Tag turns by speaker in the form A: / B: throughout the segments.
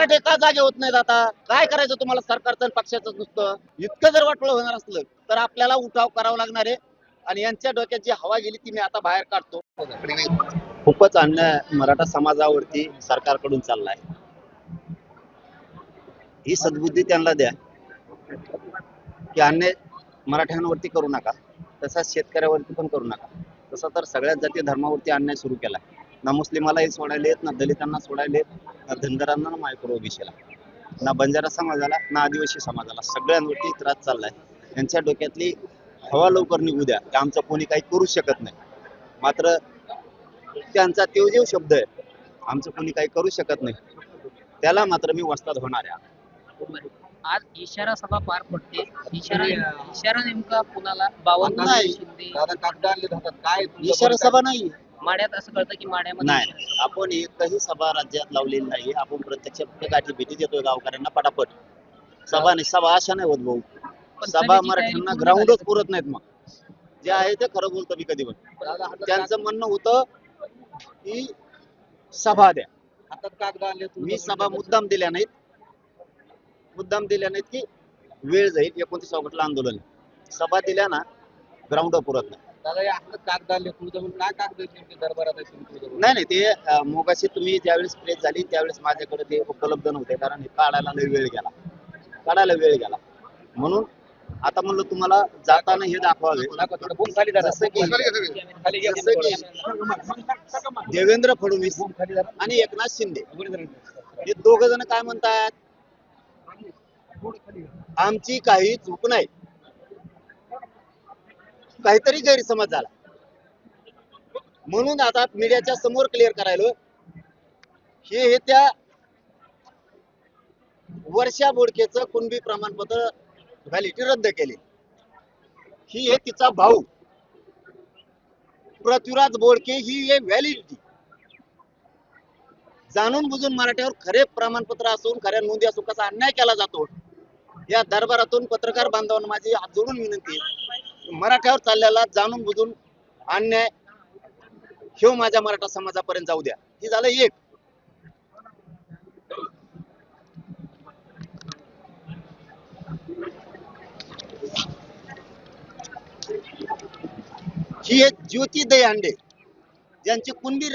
A: मराठे का जागे होत नाहीत? आता काय करायचं तुम्हाला सरकारचं आणि पक्षाचं? नुसतं इतकं जर वाटलं होणार असलं तर आपल्याला उठाव करावा लागणार आहे. आणि यांच्या डोक्यात जी हवा गेली ती मी आता बाहेर काढतो. खूपच अन्याय मराठा समाजावरती सरकारकडून चाललाय. ही सद्बुद्धी त्यांना द्या की अन्याय मराठ्यांवरती करू नका, तसाच शेतकऱ्यावरती पण करू नका. तसा तर सगळ्याच जाती धर्मावरती अन्याय सुरू केलाय. ना मुस्लिमालाही सोडायला येत, ना दलितांना सोडायला येत, ना धनगरांना, ना मायक्रो ओबीसीला, ना बंजारा समाजाला, ना आदिवासी समाजाला, सगळ्यांवरती त्रास चाललाय. त्यांच्या डोक्यातली हवा लवकर निघू द्या की आमचं कोणी काही करू शकत नाही. मात्र त्यांचा तो जो शब्द आहे, आमचं कोणी काही करू शकत नाही, त्याला मात्र मी वस्ताद होणार आहे.
B: आज इशारा सभा पार पडते. इशारा नेमका कुणाला? बावन्न
A: नाही.
B: शिंदे
A: काय इशारा सभा नाही.
B: माड्यात असं कळतं की माड्यामध्ये
A: नाही, आपण एकही सभा राज्यात लावलेली नाही. आपण प्रत्यक्ष गाठी भेटी देतोय गावकऱ्यांना पटापट. सभा नाही, सभा अशा नाही होत भाऊ. सभा मराठ्यांना ग्राउंडच पुरत नाहीत. मग जे आहे ते खरं बोलतो मी कधी पण. त्यांचं म्हणणं होतं की सभा द्या.
C: हातात कागद आणले
A: मी सभा मुद्दाम दिल्या नाहीत की वेळ जाईल. 29 ऑगस्टला आंदोलन आहे. सभा दिल्या ना ग्राउंड पुरत नाही.
C: दादा या हातात कागद आणले तुमचं काय कागद नेमके दरबारात आहे तुमच्या?
A: नाही ते मोगाशी तुम्ही ज्यावेळेस प्रेस झाली त्यावेळेस माझ्याकडे ते उपलब्ध नव्हते, कारण हे काढायला काढायला वेळ गेला. म्हणून आता म्हणलं तुम्हाला जाताना हे दाखवावे. जसं की देवेंद्र फडणवीस आणि एकनाथ शिंदे हे दोघ जण काय म्हणतात, आमची काही चूक नाही. काहीतरी गैरसमज झाला म्हणून आता मीडियाच्या समोर क्लिअर करायलो हे त्या वर्षा बोडकेचं कुणबी प्रमाणपत्र व्हॅलिडिटी रद्द केली. ही तिचा भाऊ पृथ्वीराज बोडके ही व्हॅलिडिटी जाणून बुजून मराठ्यावर खरे प्रमाणपत्र असून खऱ्या नोंदी असून कसा अन्याय केला जातो. या दरबारातून पत्रकार बांधवांना माझी हात जोडून विनंती आहे, मराठ्यावर चाललेला जाणून बुजून अन्याय ह्यो माझ्या मराठा समाजापर्यंत जाऊ द्या. ही झालं एक. ही एक ज्योती दहीहंडे ज्यांची कुणबी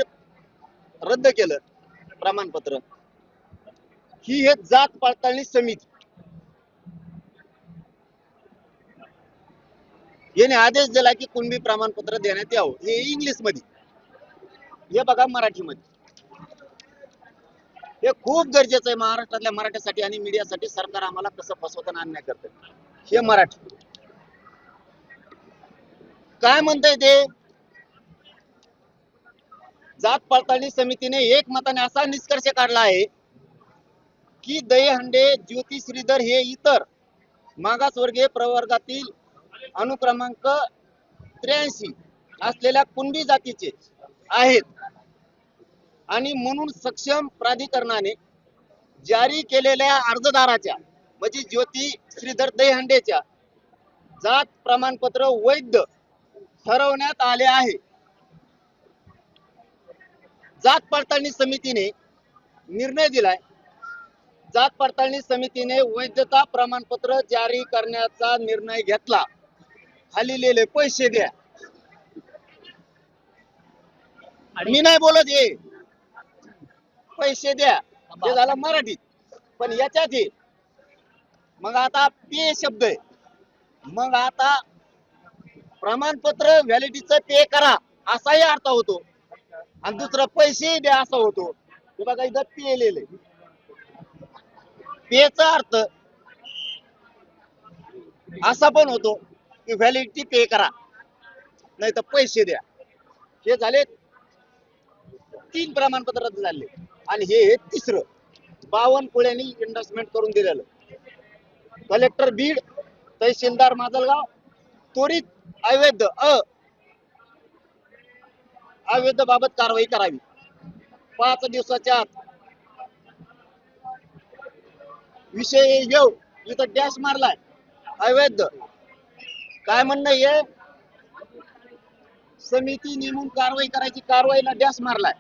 A: रद्द केलं प्रमाणपत्र, ही एक जात पडताळणी समिती याने आदेश दिला की कुणबी प्रमाणपत्र देण्यात यावं. हे इंग्लिश मध्ये, हे बघा मराठीमध्ये. हे खूप गरजेचं आहे महाराष्ट्रातल्या मराठ्यासाठी आणि मीडियासाठी. सरकार आम्हाला कसं फसवताना अन्याय करतं. हे मराठी काय म्हणतंय ते, जात पडताळणी समितीने एकमताने असा निष्कर्ष काढला आहे की दहीहंडे, ज्योती श्रीधर हे इतर मागासवर्गीय प्रवर्गातील अनुक्रमांक 83 असलेल्या कुणबी जातीचे आहेत आणि म्हणून सक्षम प्राधिकरणाने जारी केलेल्या अर्जदाराच्या म्हणजे ज्योती श्रीधर दहीहंडेच्या जात प्रमाणपत्र वैध ठरवण्यात आले आहे. जात पडताळणी समितीने निर्णय दिलाय. जात पडताळणी समितीने वैधता प्रमाणपत्र जारी करण्याचा निर्णय घेतला. खालीलेले पैसे द्या. मी नाही बोलत हे पैसे द्या, ते झालं मराठीत. पण याच्यात हे मग आता पे शब्द आहे. मग आता प्रमाणपत्र व्हॅलिडिटीचं पे करा असाही अर्थ होतो आणि दुसरं पैसे द्या असा होतो. हे बघा इथं पे लिहिलंय. पेचा अर्थ असा पण होतो की व्हॅलिडिटी पे करा नाही तर पैसे द्या. हे झाले 3 प्रमाणपत्र रद्द झाले आणि हे तिसरं 52 पुळ्यांनी इन्व्हेस्टमेंट करून दिलेलं. कलेक्टर बीड, तहसीलदार माजलगाव त्वरित अवैध बाबत कारवाई करावी. 5 दिवसाच्या आत विषय येऊ. इथं डॅश मारलाय अवैध. काय म्हणणं हे, समिती नेमून कारवाई करायची, कारवाईला डॅश मारलाय.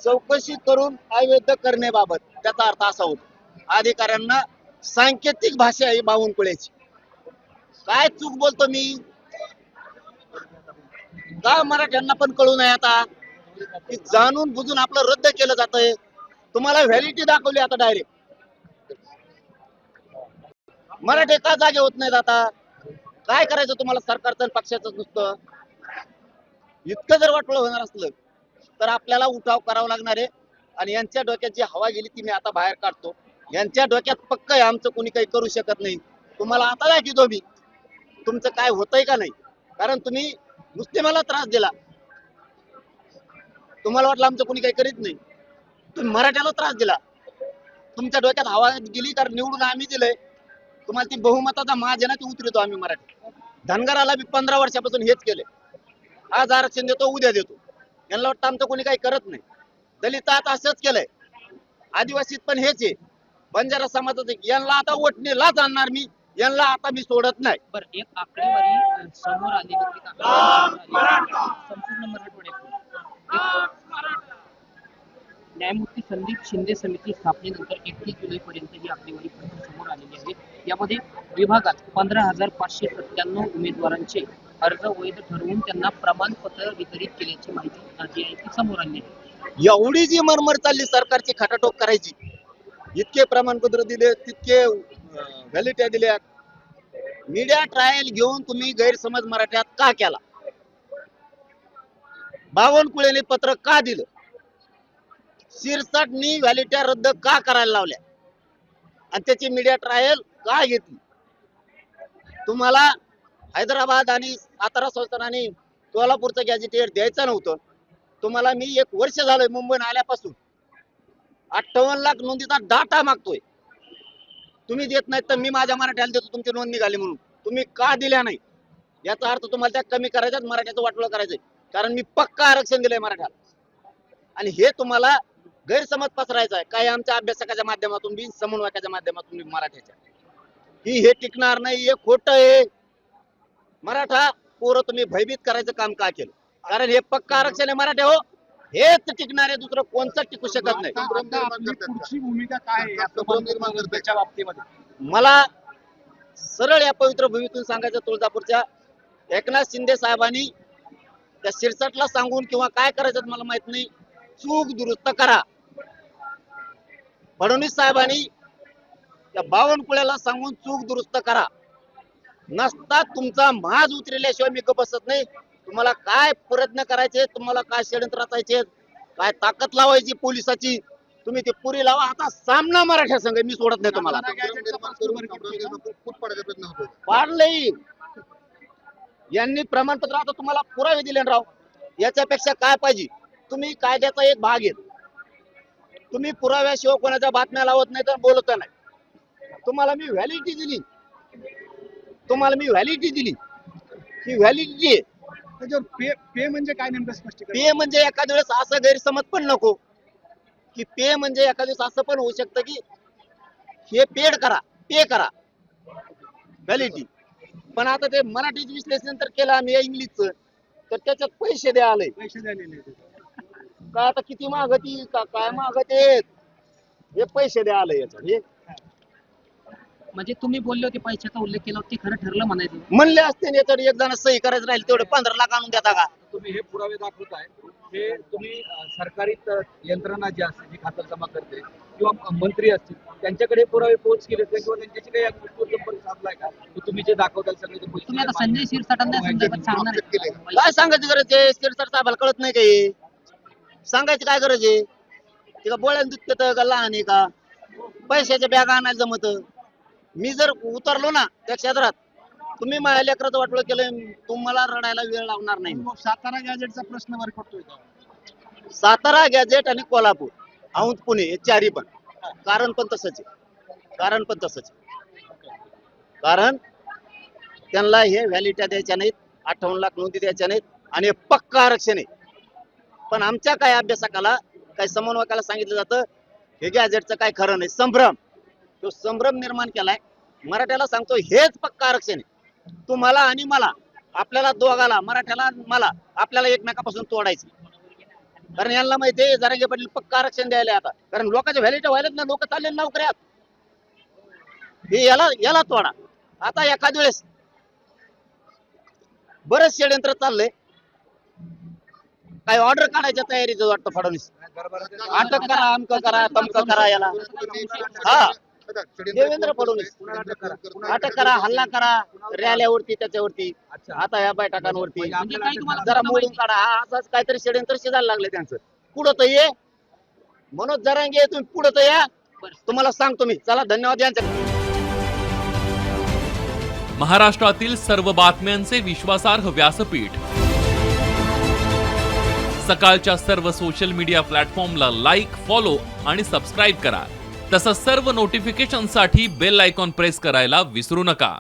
A: चौकशी करून अवैध करण्याबाबत त्याचा अर्थ असा होतो अधिकाऱ्यांना सांकेतिक भाषा आहे बावनकुळेची. काय चूक बोलतो मी का मराठ्यांना पण कळू नये आता की जाणून बुजून आपलं रद्द केलं जातंय. तुम्हाला व्हॅलिडिटी दाखवली आता डायरेक्ट. मराठे का जागे होत नाहीत आता? काय करायचं तुम्हाला सरकारचं आणि पक्षाचं नुसतं? इतकं जर वाटलं होणार असलं तर आपल्याला उठाव करावा लागणार आहे. आणि यांच्या डोक्यात जी हवा गेली ती मी आता बाहेर काढतो. यांच्या डोक्यात पक्क आहे आमचं कोणी काही करू शकत नाही. तुम्हाला आता दाखवतो मी तुमचं काय होतंय का नाही. कारण तुम्ही नुसते मला त्रास दिला. तुम्हाला वाटलं आमचं कोणी काही करीत नाही. तुम्ही मराठ्याला त्रास दिला. तुमच्या डोक्यात हवा गेली कारण निवडून आम्ही दिलंय. तुम्हाला ती बहुमताचा माज आहे ना ती उतरतो आम्ही मराठी. धनगराला बी 15 वर्षापासून हेच केले. आज आरक्षण देतो उद्या देतो. यांना वाटतं आमचं कोणी काही करत नाही. दलितात असंच केलंय. आदिवासीत पण हेच आहे. बंजारा समाजाचं यांना आता वटणीलाच आणणार मी. यांना आता मी सोडत नाही.
B: बरं, एक आकडेवारी समोर आलेली होती संपूर्ण मराठवाड्यात. न्यायमूर्ती संदीप शिंदे समिती स्थापनेनंतर 31 जुलै पर्यंत ही आकडेवारी समोर आलेली आहे. यामध्ये विभागात 15,597 उमेदवारांचे अर्ज वैध ठरवून त्यांना प्रमाणपत्र वितरित केल्याची माहिती जी आहे ती समोर आली आहे.
A: एवढी जी मरमर चालली सरकारची खटाटोप करायची. इतके प्रमाणपत्र दिले तितके व्हॅलिडिटी दिल्या. मीडिया ट्रायल घेऊन तुम्ही गैरसमज मराठ्यात का केला? बावनकुळेने पत्र का दिलं? शिरसाटनी व्हॅलिडिटी रद्द का करायला लावल्या आणि त्याची मीडिया ट्रायल का घेतली? तुम्हाला हैदराबाद आणि सातारा संस्थान आणि सोलापूरचं गॅजेटियर द्यायचं नव्हतं. तुम्हाला मी 1 वर्ष झालंय मुंबईत आल्यापासून 58 लाख नोंदीचा डाटा मागतोय. तुम्ही देत नाही तर मी माझ्या मराठ्याला देतो तुमची नोंद निघाली म्हणून. तुम्ही का दिल्या नाही? याचा अर्थ तुम्हाला त्या कमी करायच्यात मराठ्याचं वाटोळं करायचंय. कारण मी पक्का आरक्षण दिलंय मराठ्याला. आणि हे तुम्हाला गैरसमज पसरायचा आहे काही आमच्या अभ्यासकाच्या माध्यमातून बी समन्वयकाच्या माध्यमातून बी मराठ्याच्या. हे टिकणार नाही. हे खोटं आहे. मराठा पोरं तुम्ही भयभीत करायचं काम का केलं? कारण हे पक्का आरक्षण आहे मराठा हो. हेच टिकणार आहे. दुसरं कोणतं टिकू शकत नाही.
C: पुढची भूमिका काय आहे या संबंध निर्माणाच्या बाबतीमध्ये?
A: मला सरळ या पवित्र भूमीतून सांगायचं तुळजापूरच्या एकनाथ शिंदे साहेबांनी त्या शिरसाटला सांगून किंवा काय करायचं मला माहित नाही चूक दुरुस्त करा. फडणवीस साहेबांनी त्या बावनकुळ्याला सांगून चूक दुरुस्त करा. नसता तुमचा माज उतरल्याशिवाय मी गप बसत नाही. तुम्हाला काय प्रयत्न करायचे, तुम्हाला काय षडयंत्र रचायचे, काय ताकद लावायची पोलिसाची तुम्ही ते पुरी लावा. आता सामना मराठ्या संघ मी सोडत नाही तुम्हाला. पाडलंय यांनी प्रमाणपत्र आता तुम्हाला पुरावे दिले राव. याच्यापेक्षा काय पाहिजे? तुम्ही कायद्याचा एक भाग आहे. तुम्ही पुराव्याशिवाय कोणाच्या बातम्या लावत नाही तर बोलत नाही. तुम्हाला मी व्हॅलिडिटी दिली. ही व्हॅलिडिटी आहे.
C: पे म्हणजे काय नेमकं स्पष्ट करा.
A: पे म्हणजे एखाद्या वेळेस असं गैरसमज पण नको की पे म्हणजे एखाद्या वेळेस असं पण होऊ शकतं की हे पे करा व्हॅलिडिटी. पण आता ते मराठीचं विश्लेषण तर केलं आम्ही इंग्लिशचं तर त्याच्यात पैसे द्या आले
C: पैसे झालेले
A: का आता किती मागती का काय मागते हे पैसे द्या आले याच्यात. हे
B: म्हणजे तुम्ही बोलले होते पैशाचा उल्लेख केला होता ते खरं ठरलं म्हणायचं.
A: म्हणले असते याच्यावर एक जण सही करायचं राहील तेवढे 15 लाख आणून देता का?
C: तुम्ही हे पुरावे दाखवताय हे तुम्ही सरकारी यंत्रणा जी असते जी खातं जमा करते किंवा मंत्री असतील त्यांच्याकडे पुरावे पोहोच केले किंवा त्यांच्याशी काही या गोष्टीवर संपर्क साधलाय का की तुम्ही जे दाखवताल सगळे ते पैसे
B: तुम्ही आता संजय शिरसाटांना संदर्भात सांगणार आहे का?
A: काय सांगायची गरज आहे? शिरसाट साहेबाला कळत नाही काही सांगायची काय गरज आहे? ते का बोळ्यान दूध पितं का लहान आहे का? पैशाच्या बॅग आणायला जमत. मी जर उतरलो ना त्या क्षेत्रात तुम्ही माझ्या लेकराचं वाटोळं केलं तुम्हाला रडायला वेळ लागणार नाही.
C: सातारा गॅजेटचा प्रश्न वर पडतोय का?
A: सातारा गॅजेट आणि कोल्हापूर औंध पुणे हे चारी पण कारण पण तसंच आहे. कारण त्यांना हे व्हॅलिडिटी द्यायच्या नाहीत 58 लाख नोंदी द्यायच्या नाहीत आणि हे पक्का आरक्षण आहे. पण आमच्या काय अभ्यासकाला काय समन्वयकाला सांगितलं जातं हे गॅजेटचं काय खरं नाही. तो संभ्रम निर्माण केलाय. मराठ्याला सांगतो हेच पक्का आरक्षण आहे. तुम्हाला आणि मला आपल्याला दोघाला मराठ्याला मला आपल्याला एकमेकापासून तोडायचं. कारण यांना माहिती आहे जरांगे पाटील पक्का आरक्षण द्यायला आता, कारण लोकांच्या व्हॅलिटी व्हायलाच ना, लोक चालले नोकऱ्यात. हे याला तोडा. आता एखाद वेळेस बरेच षडयंत्र चाललंय, काही ऑर्डर काढायच्या तयारीचं वाटतं फडणवीस. अटक करा, अमक करा, तमक करा याला. हा, देवेंद्र फडणवीस अटक करा, हल्ला करा, रॅल्यावरती त्याच्यावरती,
C: अच्छा.
A: आता या बैठकांवरती
B: म्हणजे काही तुम्हाला
A: जरा
B: पूर्ण
A: मोडून काढा. हा असंच काहीतरी षडयंत्र शिजायला लागले त्यांचं. पुढं तर ये मनोज जरांगे, तुम्ही पुढं तर या, तुम्हाला सांगतो मी. चला, धन्यवाद यांच्या.
D: महाराष्ट्रातील सर्व बातम्यांचे विश्वासार्ह व्यासपीठ, सकाळच्या सर्व सोशल मीडिया प्लॅटफॉर्मला लाईक, फॉलो आणि सबस्क्राईब करा. तसंच सर्व नोटिफिकेशनसाठी बेल आयकॉन प्रेस करायला विसरू नका.